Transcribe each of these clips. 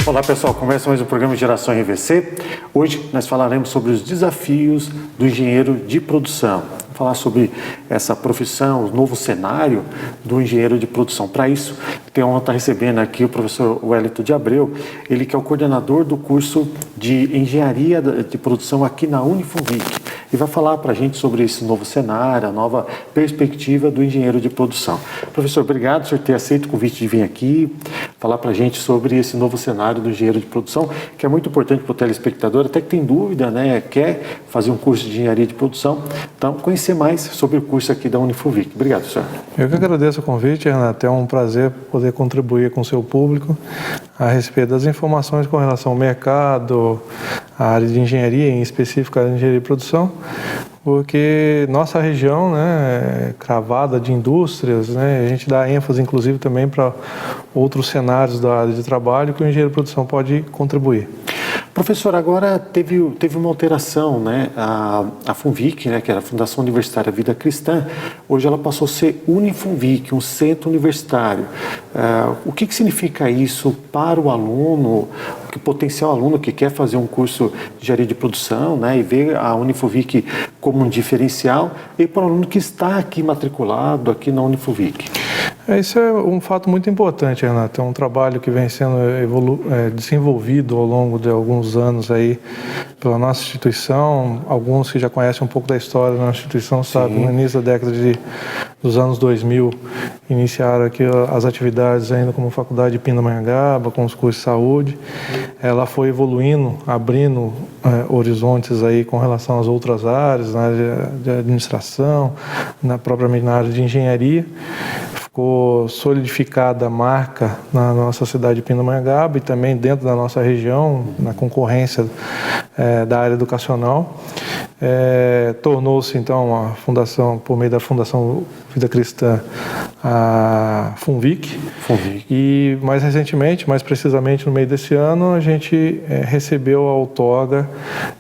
Olá pessoal, começa mais um programa Geração RVC. Hoje nós falaremos sobre os desafios do engenheiro de produção. Vamos falar sobre essa profissão, o novo cenário do engenheiro de produção. Para isso, tenho a honra de estar recebendo aqui o professor Wellington de Abreu, ele que é o coordenador do curso de Engenharia de Produção aqui na Unifunvic. E vai falar para a gente sobre esse novo cenário, a nova perspectiva do engenheiro de produção. Professor, obrigado por ter aceito o convite de vir aqui falar para a gente sobre esse novo cenário do engenheiro de produção, que é muito importante para o telespectador, até que tem dúvida, né, quer fazer um curso de engenharia de produção. Então, conhecer mais sobre o curso aqui da Unifunvic. Obrigado, senhor. Eu que agradeço o convite, Renato. É um prazer poder contribuir com o seu público a respeito das informações com relação ao mercado, à área de engenharia, em específico a área de engenharia de produção, porque nossa região, né, é cravada de indústrias, né, a gente dá ênfase inclusive também para outros cenários da área de trabalho que o engenheiro de produção pode contribuir. Professor, agora teve uma alteração, né? A Funvic, né, que era a Fundação Universitária Vida Cristã, hoje ela passou a ser Unifunvic, um centro universitário. O que significa isso para o aluno, o potencial aluno que quer fazer um curso de engenharia de produção, né, e ver a Unifunvic como um diferencial, e para o aluno que está aqui matriculado aqui na Unifunvic? Isso é um fato muito importante, Renato. É um trabalho que vem sendo desenvolvido ao longo de alguns anos aí pela nossa instituição. Alguns que já conhecem um pouco da história da nossa instituição sabem, no início da década dos anos 2000, iniciaram aqui as atividades ainda como Faculdade de Pindamonhangaba, com os cursos de saúde. Ela foi evoluindo, abrindo horizontes aí com relação às outras áreas, na área de administração, propriamente na área de engenharia. Ficou solidificada a marca na nossa cidade de Pindamonhangaba e também dentro da nossa região, na concorrência da área educacional. Tornou-se então a fundação, por meio da Fundação Vida Cristã, a Funvic. E mais recentemente, mais precisamente no meio desse ano, a gente recebeu a outorga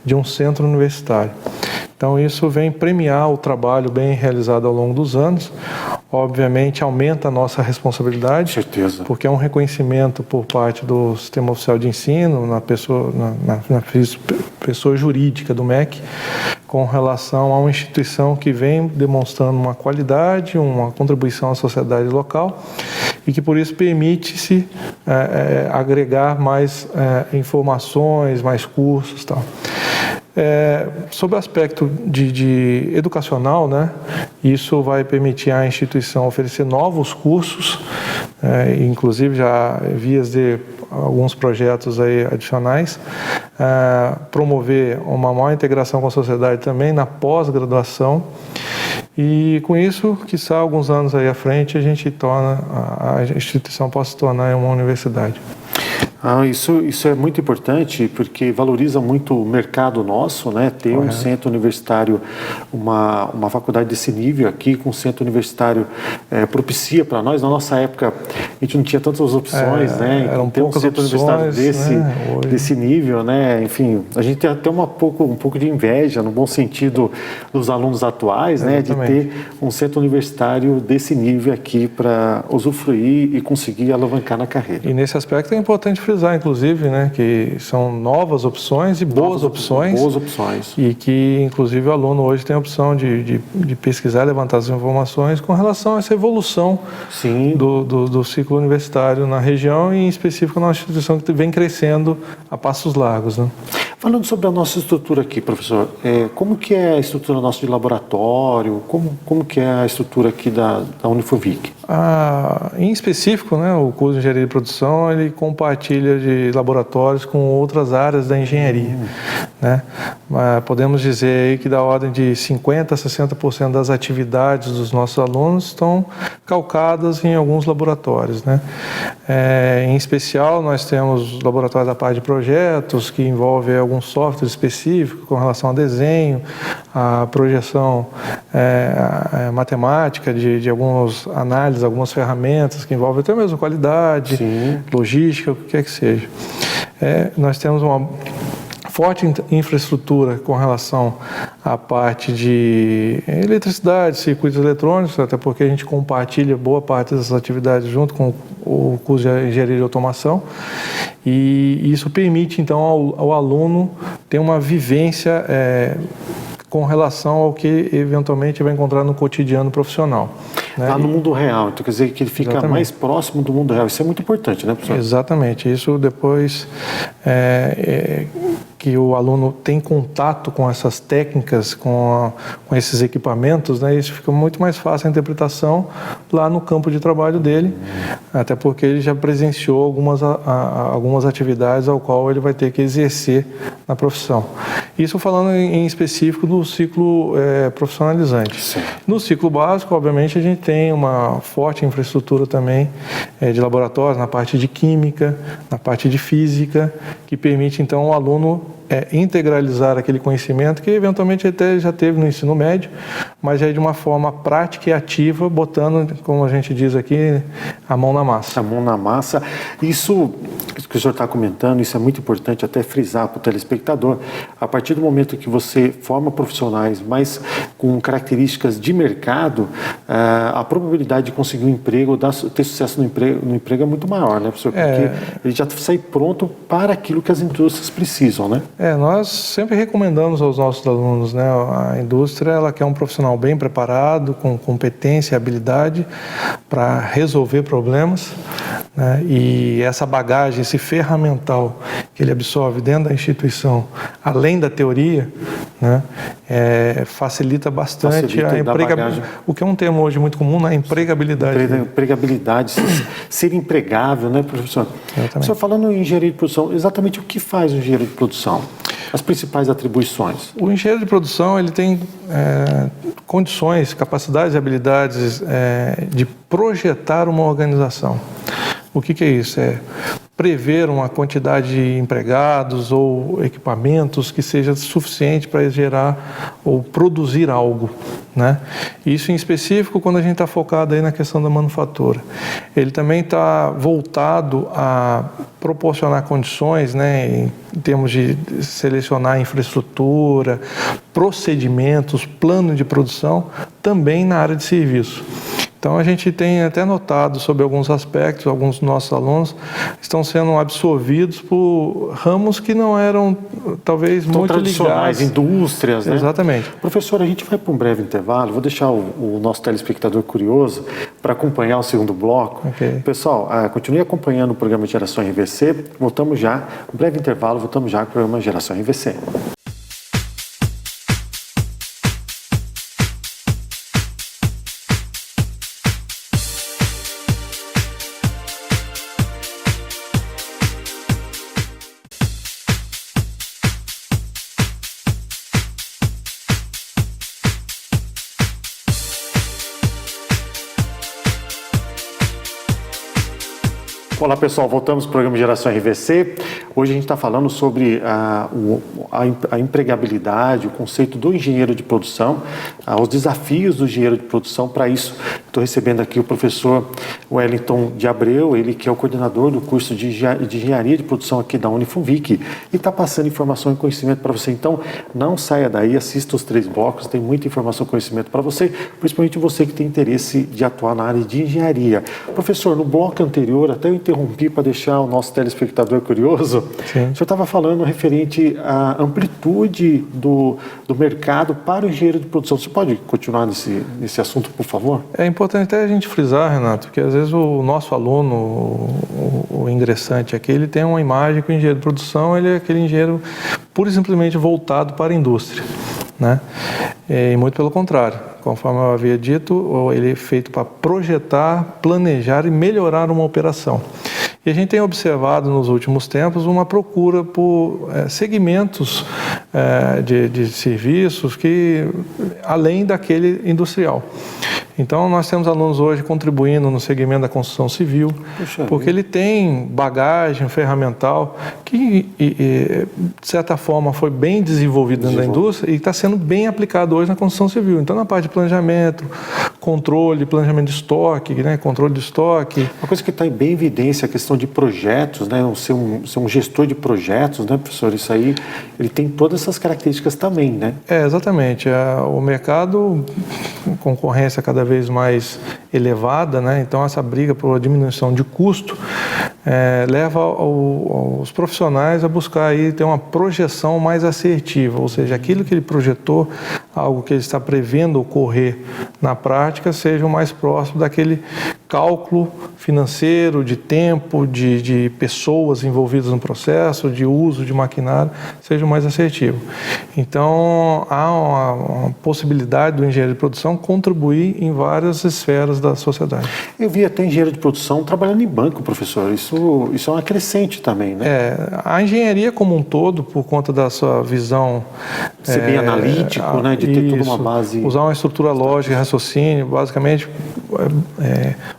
de um centro universitário. Então isso vem premiar o trabalho bem realizado ao longo dos anos. Obviamente aumenta a nossa responsabilidade, certeza, porque é um reconhecimento por parte do Sistema Oficial de Ensino, na pessoa jurídica do MEC, com relação a uma instituição que vem demonstrando uma qualidade, uma contribuição à sociedade local e que por isso permite-se agregar mais informações, mais cursos e tal. Sobre o aspecto de educacional, né, isso vai permitir à instituição oferecer novos cursos, inclusive já vias de alguns projetos aí adicionais, promover uma maior integração com a sociedade também na pós-graduação. E com isso, quiçá alguns anos aí à frente, a instituição possa se tornar uma universidade. Isso é muito importante porque valoriza muito o mercado nosso, né? Ter um centro universitário, uma faculdade desse nível aqui, com um centro universitário propicia para nós. Na nossa época, a gente não tinha tantas opções, né? Eram ter um centro universitário desse nível, né? Enfim, a gente tem até um pouco de inveja, no bom sentido, dos alunos atuais, né? De ter um centro universitário desse nível aqui para usufruir e conseguir alavancar na carreira. E nesse aspecto é importante frisar, inclusive, né, que são novas opções e boas opções. E que, inclusive, o aluno hoje tem a opção de pesquisar, levantar as informações com relação a essa evolução do ciclo universitário na região e, em específico, na nossa instituição que vem crescendo a passos largos, né? Falando sobre a nossa estrutura aqui, professor, como que é a estrutura nossa de laboratório? Como que é a estrutura aqui da Unifunvic? Em específico, né, o curso de Engenharia de Produção, ele compartilha de laboratórios com outras áreas da engenharia, né? Podemos dizer aí que da ordem de 50% a 60% das atividades dos nossos alunos estão calcadas em alguns laboratórios, né? Em especial, nós temos o laboratório da parte de projetos, que envolve algum software específico com relação a desenho, a projeção matemática de algumas análises, algumas ferramentas que envolvem até mesmo qualidade, logística, o que quer que seja. Nós temos uma forte infraestrutura com relação à parte de eletricidade, circuitos eletrônicos, até porque a gente compartilha boa parte dessas atividades junto com o curso de engenharia de automação, e isso permite então ao aluno ter uma vivência com relação ao que eventualmente vai encontrar no cotidiano profissional. Né? Lá no mundo real, então quer dizer que ele fica Exatamente. mais próximo do mundo real. Isso é muito importante, né, professor? Exatamente. Isso depois que o aluno tem contato com essas técnicas, com esses equipamentos, né, isso fica muito mais fácil a interpretação lá no campo de trabalho dele, até porque ele já presenciou algumas atividades ao qual ele vai ter que exercer na profissão. Isso falando em específico do ciclo profissionalizante. Sim. No ciclo básico, obviamente, a gente tem uma forte infraestrutura também de laboratórios na parte de química, na parte de física, que permite então ao aluno integralizar aquele conhecimento que eventualmente até já teve no ensino médio, mas já de uma forma prática e ativa, botando, como a gente diz aqui, a mão na massa. A mão na massa. Isso que o senhor está comentando, isso é muito importante até frisar para o telespectador. A partir do momento que você forma profissionais, mas com características de mercado, a probabilidade de conseguir um emprego, ter sucesso no emprego é muito maior, né, professor? Porque ele já sai pronto para aquilo que as indústrias precisam, né? Nós sempre recomendamos aos nossos alunos, né? A indústria, ela quer um profissional bem preparado, com competência e habilidade para resolver problemas, né? E essa bagagem, esse ferramental que ele absorve dentro da instituição, além da teoria, né? Facilita bastante a empregabilidade. O que é um termo hoje muito comum, né? Empregabilidade. Empregabilidade, ser empregável, né, professor? Exatamente. Professor, falando em engenharia de produção, exatamente o que faz o engenheiro de produção? As principais atribuições? O engenheiro de produção, ele tem condições, capacidades e habilidades de projetar uma organização. O que é isso? É prever uma quantidade de empregados ou equipamentos que seja suficiente para gerar ou produzir algo, né? Isso em específico quando a gente está focado aí na questão da manufatura. Ele também está voltado a proporcionar condições, né, em termos de selecionar infraestrutura, procedimentos, plano de produção, também na área de serviço. Então, a gente tem até notado sobre alguns aspectos, alguns dos nossos alunos estão sendo absorvidos por ramos que não eram, talvez, muito tradicionais, ligados. Indústrias, né? Exatamente. Professor, a gente vai para um breve intervalo, vou deixar o nosso telespectador curioso para acompanhar o segundo bloco. Okay. Pessoal, continue acompanhando o programa Geração RVC, voltamos já, um breve intervalo, voltamos já com o programa Geração RVC. Olá pessoal, voltamos para o programa Geração RVC. Hoje a gente está falando sobre a empregabilidade, o conceito do engenheiro de produção, os desafios do engenheiro de produção. Para isso, estou recebendo aqui o professor Wellington de Abreu, ele que é o coordenador do curso de engenharia de produção aqui da Unifunvic e está passando informação e conhecimento para você. Então, não saia daí, assista os 3 blocos, tem muita informação e conhecimento para você, principalmente você que tem interesse de atuar na área de engenharia. Professor, no bloco anterior, até eu interrompi para deixar o nosso telespectador curioso. Sim. O senhor estava falando referente à amplitude do mercado para o engenheiro de produção. Você pode continuar nesse assunto, por favor? É importante até a gente frisar, Renato, que às vezes o nosso aluno, o ingressante aqui, ele tem uma imagem que o engenheiro de produção ele é aquele engenheiro pura e simplesmente voltado para a indústria, né? E muito pelo contrário. Conforme eu havia dito, ele é feito para projetar, planejar e melhorar uma operação. E a gente tem observado nos últimos tempos uma procura por segmentos de serviços que além daquele industrial. Então, nós temos alunos hoje contribuindo no segmento da construção civil, porque ele tem bagagem ferramental que, de certa forma, foi bem desenvolvido dentro da indústria e está sendo bem aplicado hoje na construção civil. Então, na parte de planejamento, controle, planejamento de estoque, né, controle de estoque. Uma coisa que está bem em evidência, a questão de projetos, né, ser um gestor de projetos, né, professor? Isso aí, ele tem todas essas características também, né? Exatamente. O mercado, concorrência cada vez mais elevada, né? Então essa briga por diminuição de custo leva os profissionais a buscar aí ter uma projeção mais assertiva, ou seja, aquilo que ele projetou, algo que ele está prevendo ocorrer na prática, seja o mais próximo daquele cálculo financeiro, de tempo, de pessoas envolvidas no processo, de uso de maquinário, seja o mais assertivo. Então, há uma possibilidade do engenheiro de produção contribuir em várias esferas da sociedade. Eu vi até engenheiro de produção trabalhando em banco, professor. Isso é uma crescente também, né? A engenharia como um todo, por conta da sua visão... Ser bem analítico, né? De ter toda uma base... Usar uma estrutura lógica e raciocínio, basicamente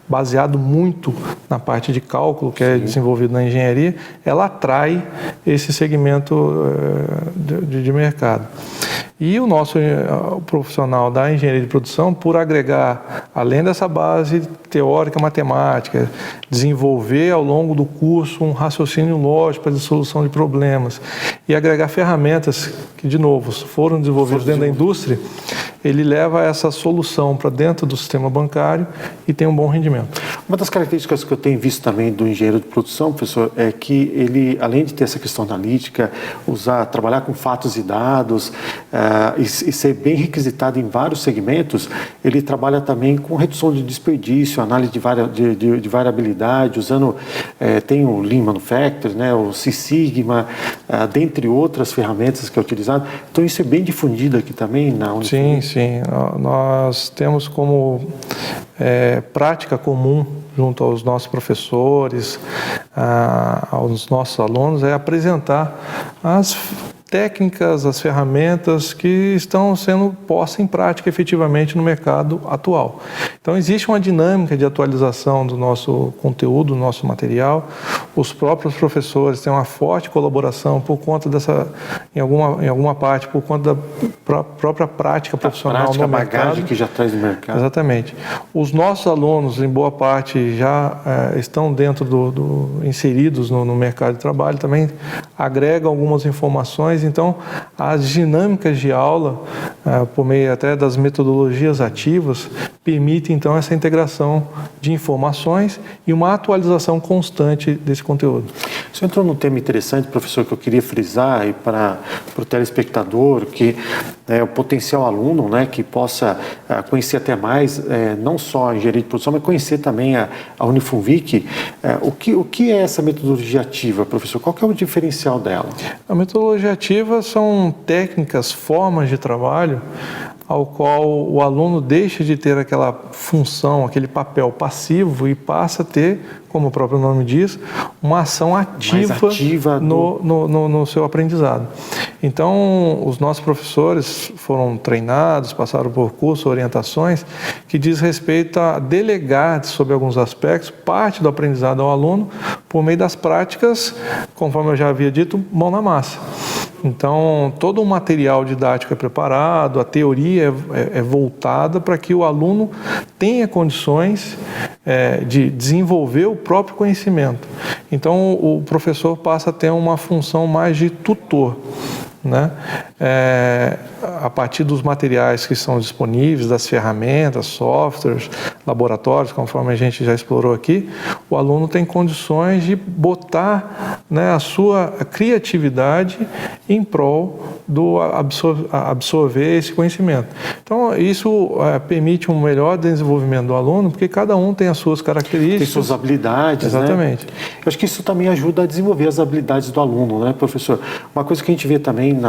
baseado muito na parte de cálculo que é desenvolvido na engenharia, ela atrai esse segmento de mercado. E o nosso profissional da engenharia de produção, por agregar, além dessa base teórica matemática, desenvolver ao longo do curso um raciocínio lógico para a solução de problemas e agregar ferramentas que, de novo, foram desenvolvidas dentro da indústria, ele leva essa solução para dentro do sistema bancário e tem um bom rendimento. Uma das características que eu tenho visto também do engenheiro de produção, professor, é que ele, além de ter essa questão analítica, trabalhar com fatos e dados e ser bem requisitado em vários segmentos, ele trabalha também com redução de desperdício, análise de variabilidade, usando, tem o Lean Manufacturing, né, o Six Sigma, dentre outras ferramentas que é utilizado. Então isso é bem difundido aqui também na Unifim? Sim. Nós temos como prática comum junto aos nossos professores, aos nossos alunos, é apresentar as técnicas, as ferramentas que estão sendo postas em prática efetivamente no mercado atual. Então existe uma dinâmica de atualização do nosso conteúdo, do nosso material. Os próprios professores têm uma forte colaboração por conta dessa, em alguma parte, por conta da própria prática profissional no mercado. A bagagem que já traz no mercado. Exatamente. Os nossos alunos, em boa parte, já estão inseridos no mercado de trabalho, também agregam algumas informações. Então, as dinâmicas de aula, por meio até das metodologias ativas, permitem, então, essa integração de informações e uma atualização constante desse conteúdo. Você entrou num tema interessante, professor, que eu queria frisar para o telespectador, que o potencial aluno, né, que possa conhecer até mais, não só a engenharia de produção, mas conhecer também a Unifunvic. O que é essa metodologia ativa, professor? Qual que é o diferencial dela? A metodologia ativa são técnicas, formas de trabalho ao qual o aluno deixa de ter aquela função, aquele papel passivo e passa a ter, como o próprio nome diz, uma ação ativa no seu aprendizado. Então, os nossos professores foram treinados, passaram por cursos, orientações, que diz respeito a delegar sobre alguns aspectos parte do aprendizado ao aluno por meio das práticas, conforme eu já havia dito, mão na massa. Então, todo o material didático é preparado, a teoria é voltada para que o aluno tenha condições de desenvolver o próprio conhecimento. Então, o professor passa a ter uma função mais de tutor, né? A partir dos materiais que são disponíveis, das ferramentas, softwares, laboratórios, conforme a gente já explorou aqui, o aluno tem condições de botar, né, a sua criatividade em prol do absorver esse conhecimento. Então, isso permite um melhor desenvolvimento do aluno, porque cada um tem as suas características. Tem suas habilidades, exatamente. Né? Eu acho que isso também ajuda a desenvolver as habilidades do aluno, né, professor? Uma coisa que a gente vê também,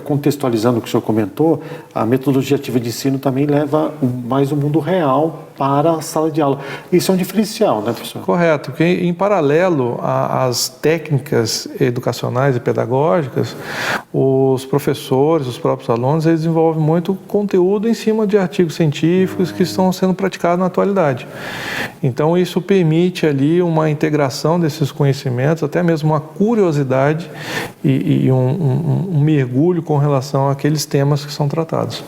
contextualizando o que o senhor comentou, a metodologia ativa de ensino também leva mais o mundo real para a sala de aula. Isso é um diferencial, né, professor? Correto, porque em paralelo às técnicas educacionais e pedagógicas, os professores, os próprios alunos, eles desenvolvem muito conteúdo em cima de artigos científicos que estão sendo praticados na atualidade. Então, isso permite ali uma integração desses conhecimentos, até mesmo uma curiosidade e um mergulho com relação àqueles temas que são tratados.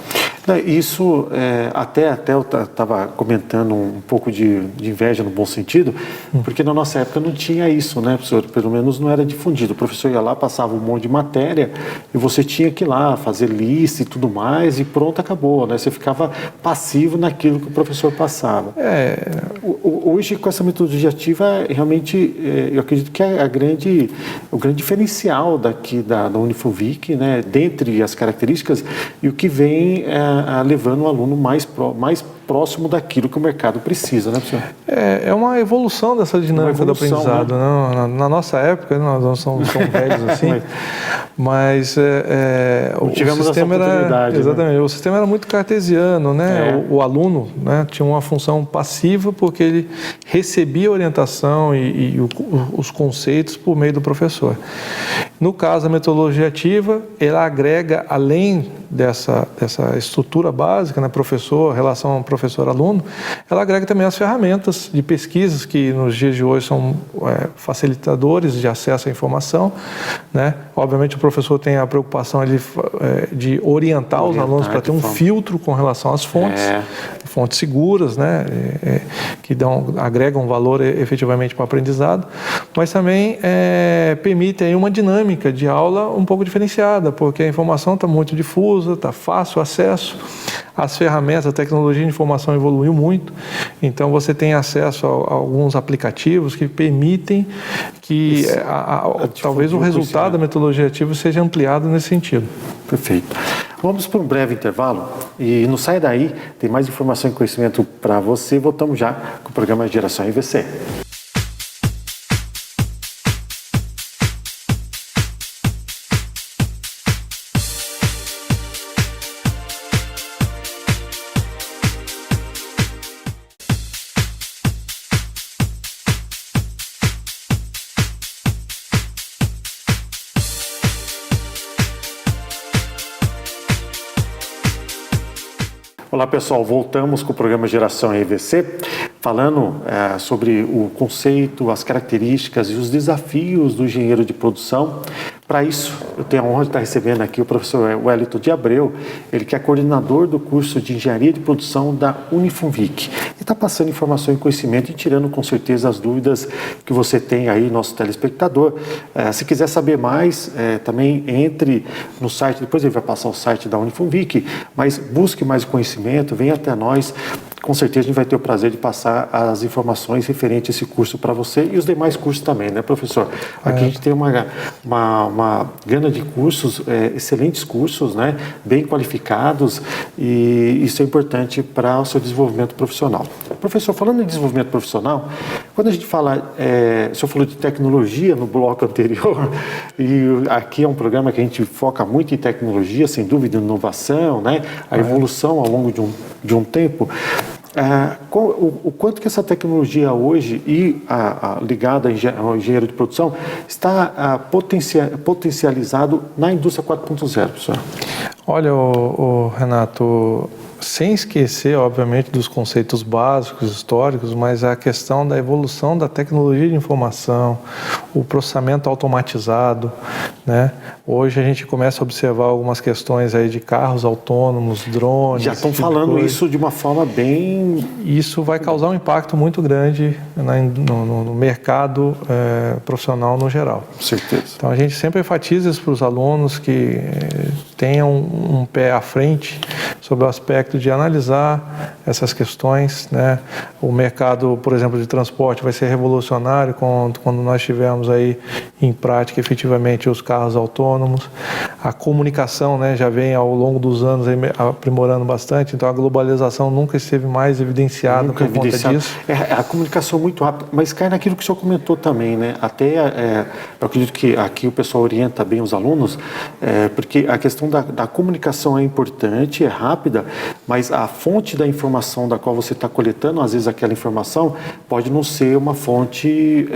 Isso, até eu estava comentando um pouco de inveja no bom sentido, porque na nossa época não tinha isso, né, professor? Pelo menos não era difundido. O professor ia lá, passava um monte de matéria e você tinha que ir lá fazer lista e tudo mais e pronto, acabou, né? Você ficava passivo naquilo que o professor passava. Hoje, com essa metodologia ativa, realmente, eu acredito que é o grande diferencial daqui da Unifunvic, né, dentre as características, e o que vem levando o aluno mais próximo daquilo que o mercado precisa, né, professor? É uma evolução dessa dinâmica do aprendizado. Né? Na nossa época, nós não somos velhos assim, mas o sistema era... Exatamente, né? O sistema era muito cartesiano, né? O aluno, né, tinha uma função passiva porque ele recebia orientação e os conceitos por meio do professor. No caso da metodologia ativa, ela agrega, além dessa estrutura básica, né, relação professor-aluno, ela agrega também as ferramentas de pesquisas que nos dias de hoje são facilitadores de acesso à informação, né? Obviamente o professor tem a preocupação de orientar os alunos para ter um filtro com relação às fontes, fontes seguras, né, que agregam valor efetivamente para o aprendizado, mas também permite aí uma dinâmica de aula um pouco diferenciada, porque a informação está muito difusa, está fácil acesso, as ferramentas, a tecnologia de informação evoluiu muito, então você tem acesso a alguns aplicativos que permitem que talvez o resultado da metodologia ativa seja ampliado nesse sentido. Perfeito. Vamos para um breve intervalo e não sai daí, tem mais informação e conhecimento para você. Voltamos já com o programa Geração IVC. Olá pessoal, voltamos com o programa Geração EVC, falando sobre o conceito, as características e os desafios do engenheiro de produção. Para isso, eu tenho a honra de estar recebendo aqui o professor Wellington de Abreu, ele que é coordenador do curso de Engenharia de Produção da Unifunvic. E está passando informação e conhecimento e tirando com certeza as dúvidas que você tem aí, nosso telespectador. Se quiser saber mais, também entre no site, depois ele vai passar o site da Unifunvic, mas busque mais conhecimento, venha até nós. Com certeza a gente vai ter o prazer de passar as informações referentes a esse curso para você e os demais cursos também, né, professor? Aqui a gente tem uma gama de cursos, excelentes cursos, né, bem qualificados, e isso é importante para o seu desenvolvimento profissional. Professor, falando em desenvolvimento profissional, quando a gente fala, o senhor falou de tecnologia no bloco anterior, e aqui é um programa que a gente foca muito em tecnologia, sem dúvida, inovação, né, a evolução ao longo de um tempo. O quanto que essa tecnologia hoje e ligada ao engenheiro de produção está potencializado na indústria 4.0, professor? Olha, Renato, sem esquecer, obviamente, dos conceitos básicos, históricos, mas a questão da evolução da tecnologia de informação, o processamento automatizado, né? Hoje a gente começa a observar algumas questões aí de carros autônomos, drones... Já estão falando isso de uma forma bem... Isso vai causar um impacto muito grande no mercado profissional no geral. Com certeza. Então a gente sempre enfatiza isso para os alunos que tenham um pé à frente sobre o aspecto de analisar essas questões, né? O mercado, por exemplo, de transporte vai ser revolucionário quando nós tivermos aí em prática efetivamente os carros autônomos. A comunicação, né, já vem ao longo dos anos aí aprimorando bastante, então a globalização nunca esteve mais evidenciada por conta disso. A comunicação muito rápida, mas cai naquilo que o senhor comentou também, né? Até eu acredito que aqui o pessoal orienta bem os alunos, porque a questão da comunicação é importante, é rápida, rápida, mas a fonte da informação da qual você está coletando, às vezes aquela informação pode não ser uma fonte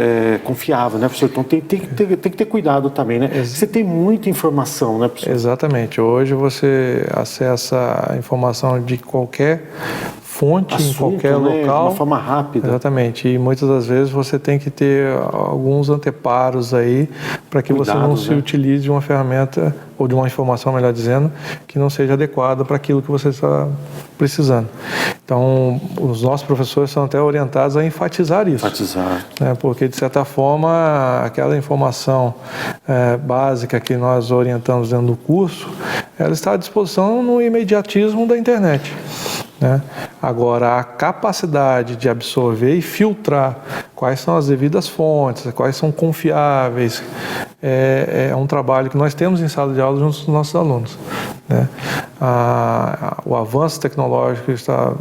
confiável, né, professor? Então tem que ter cuidado também, né? Você tem muita informação, né, professor? Exatamente. Hoje você acessa a informação de qualquer fonte, em qualquer local. De uma forma rápida. Exatamente. E muitas das vezes você tem que ter alguns anteparos aí para que você não se utilize de uma ferramenta ou de uma informação, melhor dizendo, que não seja adequada para aquilo que você está precisando. Então, os nossos professores são até orientados a enfatizar isso. Né? Porque, de certa forma, aquela informação básica que nós orientamos dentro do curso, ela está à disposição no imediatismo da internet. Né? Agora, a capacidade de absorver e filtrar quais são as devidas fontes, quais são confiáveis, é um trabalho que nós temos em sala de aula junto com os nossos alunos. Né? O avanço tecnológico está,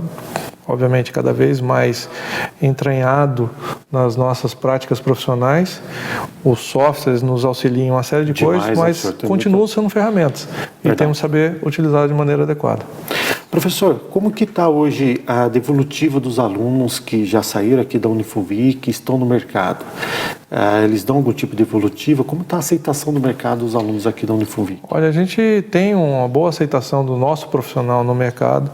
obviamente, cada vez mais entranhado nas nossas práticas profissionais. Os softwares nos auxiliam em uma série de coisas, mas continuam sendo ferramentas e temos que saber utilizar de maneira adequada. Professor, como que está hoje a devolutiva dos alunos que já saíram aqui da Unifunvi, que estão no mercado? Eles dão algum tipo de devolutiva? Como está a aceitação do mercado dos alunos aqui da Unifunvi? Olha, a gente tem uma boa aceitação do nosso profissional no mercado.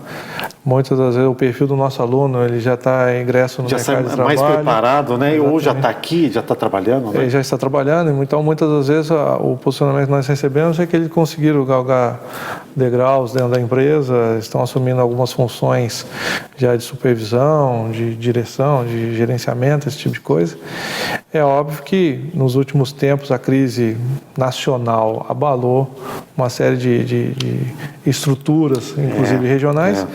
Muitas das vezes o perfil do nosso aluno, ele já está ingresso no mercado de trabalho. Já mais preparado, né? Ou já está aqui, já está trabalhando, né? Ele já está trabalhando, então muitas das vezes o posicionamento que nós recebemos é que eles conseguiram galgar degraus dentro da empresa, estão assumindo algumas funções já de supervisão, de direção, de gerenciamento, esse tipo de coisa. É óbvio que nos últimos tempos a crise nacional abalou uma série de estruturas, inclusive regionais,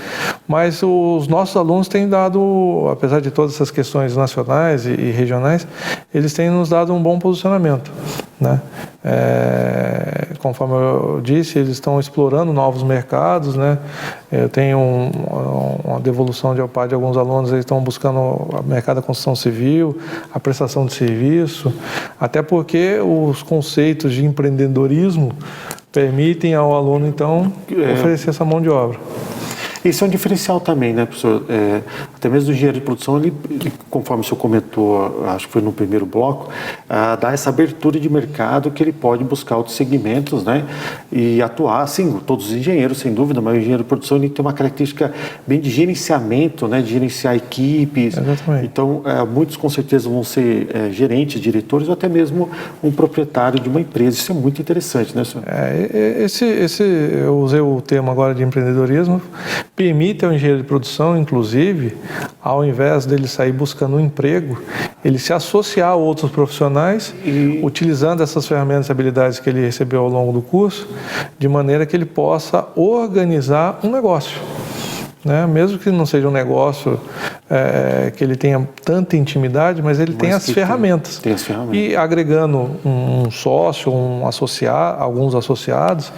mas os nossos alunos têm dado, apesar de todas essas questões nacionais e regionais, eles têm nos dado um bom posicionamento. Né? Conforme eu disse, eles estão explorando novos mercados, né? Eu tenho uma devolução de parte de alguns alunos, eles estão buscando o mercado da construção civil, a prestação de serviço, até porque os conceitos de empreendedorismo permitem ao aluno, então, oferecer essa mão de obra. Esse é um diferencial também, né, professor? Até mesmo do engenheiro de produção, ele, conforme o senhor comentou, acho que foi no primeiro bloco, dá essa abertura de mercado que ele pode buscar outros segmentos, né, e atuar, sim, todos os engenheiros, sem dúvida, mas o engenheiro de produção ele tem uma característica bem de gerenciamento, né, de gerenciar equipes. Exatamente. Então, muitos com certeza vão ser gerentes, diretores ou até mesmo um proprietário de uma empresa. Isso é muito interessante, né, senhor? Eu usei o termo agora de empreendedorismo, permite ao engenheiro de produção, inclusive, ao invés dele sair buscando um emprego, ele se associar a outros profissionais, utilizando essas ferramentas e habilidades que ele recebeu ao longo do curso, de maneira que ele possa organizar um negócio. Né? Mesmo que não seja um negócio que ele tenha tanta intimidade, mas ele tem as ferramentas. E agregando um sócio, alguns associados,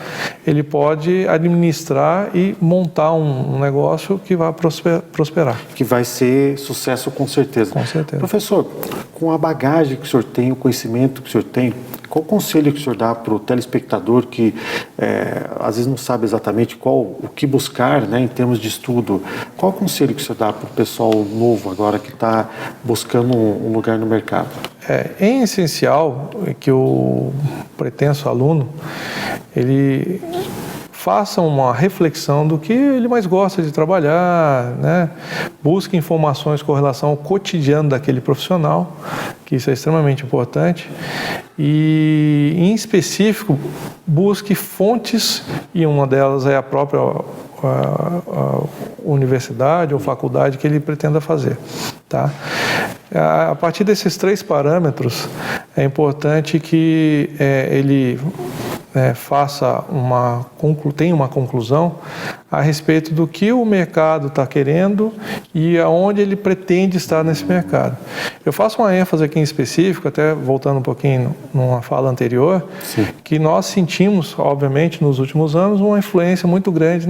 ele pode administrar e montar um negócio que vai prosperar. Que vai ser sucesso com certeza. Com certeza. Professor, com a bagagem que o senhor tem, o conhecimento que o senhor tem, qual o conselho que o senhor dá para o telespectador que às vezes não sabe exatamente o que buscar, né, em termos de estudo? Qual o conselho que o senhor dá para o pessoal novo agora que está buscando um lugar no mercado? É essencial que o pretenso aluno ele faça uma reflexão do que ele mais gosta de trabalhar, né? Busque informações com relação ao cotidiano daquele profissional, que isso é extremamente importante, e, em específico, busque fontes, e uma delas é a própria a universidade ou faculdade que ele pretenda fazer. Tá? A partir desses 3 parâmetros, é importante que ele tenha uma conclusão a respeito do que o mercado está querendo e aonde ele pretende estar nesse mercado. Eu faço uma ênfase aqui em específico, até voltando um pouquinho numa fala anterior, sim, que nós sentimos, obviamente, nos últimos anos, uma influência muito grande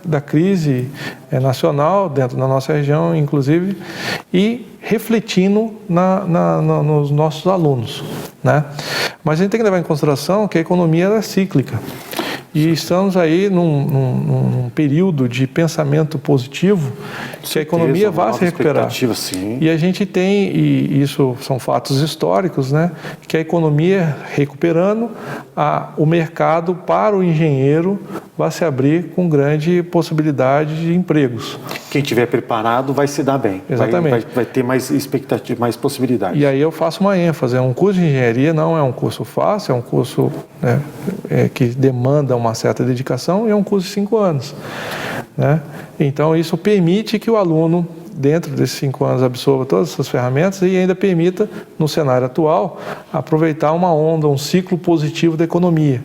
da crise nacional, dentro da nossa região, inclusive, e refletindo nos nossos alunos, né? Mas a gente tem que levar em consideração que a economia é cíclica. E estamos aí num período de pensamento positivo que a economia vai se recuperar. Sim. E a gente tem, e isso são fatos históricos, né, que a economia recuperando, o mercado para o engenheiro vai se abrir com grande possibilidade de empregos. Quem estiver preparado vai se dar bem. Exatamente. Vai ter mais expectativa, mais possibilidades. E aí eu faço uma ênfase, um curso de engenharia não é um curso fácil, é um curso, né, que demanda uma certa dedicação e é um curso de 5 anos. Né? Então isso permite que o aluno, dentro desses 5 anos, absorva todas essas ferramentas e ainda permita, no cenário atual, aproveitar uma onda, um ciclo positivo da economia.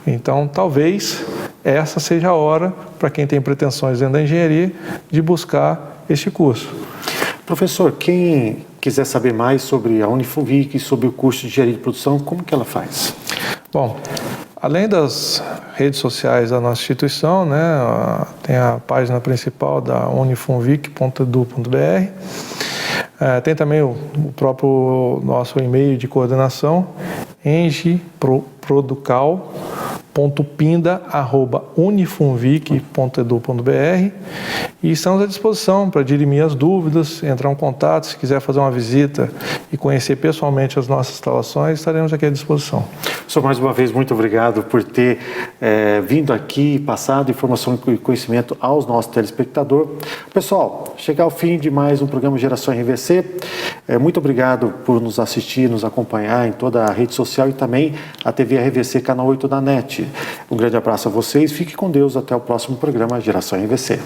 Então talvez essa seja a hora, para quem tem pretensões dentro da engenharia, de buscar este curso. Professor, quem quiser saber mais sobre a Unifunvic, sobre o curso de Engenharia de Produção, como que ela faz? Bom, além das redes sociais da nossa instituição, né, tem a página principal da unifunvic.edu.br, tem também o próprio nosso e-mail de coordenação, engeproducal.pinda@unifunvic.edu.br, e estamos à disposição para dirimir as dúvidas, entrar em contato, se quiser fazer uma visita e conhecer pessoalmente as nossas instalações, estaremos aqui à disposição. Professor, mais uma vez, muito obrigado por ter vindo aqui e passado informação e conhecimento aos nossos telespectadores. Pessoal, chegar ao fim de mais um programa Geração RVC. Muito obrigado por nos assistir, nos acompanhar em toda a rede social e também a TV RVC Canal 8 da NET. Um grande abraço a vocês, fique com Deus, até o próximo programa Geração RVC.